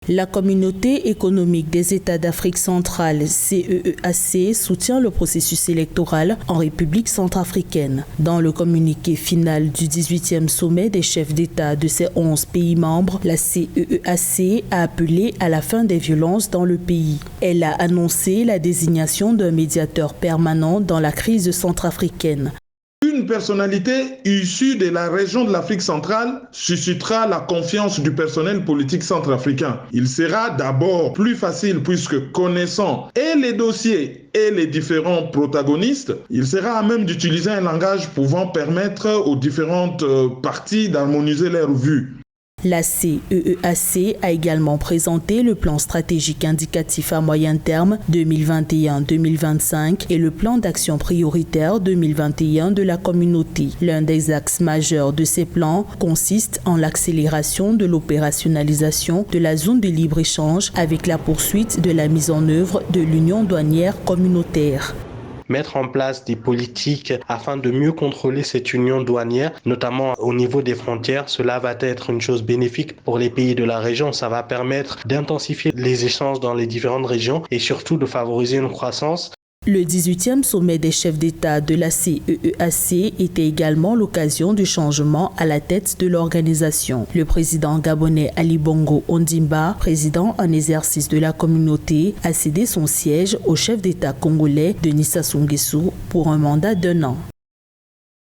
La communauté économique des États d'Afrique centrale, CEEAC, soutient le processus électoral en République centrafricaine. Dans le communiqué final du 18e sommet des chefs d'État de ces 11 pays membres, la CEEAC a appelé à la fin des violences dans le pays. Elle a annoncé la désignation d'un médiateur permanent dans la crise centrafricaine. Une personnalité issue de la région de l'Afrique centrale suscitera la confiance du personnel politique centrafricain. Il sera d'abord plus facile puisque connaissant et les dossiers et les différents protagonistes, il sera à même d'utiliser un langage pouvant permettre aux différentes parties d'harmoniser leurs vues. La CEEAC a également présenté le plan stratégique indicatif à moyen terme 2021-2025 et le plan d'action prioritaire 2021 de la communauté. L'un des axes majeurs de ces plans consiste en l'accélération de l'opérationnalisation de la zone de libre-échange avec la poursuite de la mise en œuvre de l'union douanière communautaire. Mettre en place des politiques afin de mieux contrôler cette union douanière, notamment au niveau des frontières. Cela va être une chose bénéfique pour les pays de la région. Ça va permettre d'intensifier les échanges dans les différentes régions et surtout de favoriser une croissance. Le 18e sommet des chefs d'État de la CEEAC était également l'occasion du changement à la tête de l'organisation. Le président gabonais Ali Bongo Ondimba, président en exercice de la communauté, a cédé son siège au chef d'État congolais Denis Sassou Nguesso pour un mandat d'1 an.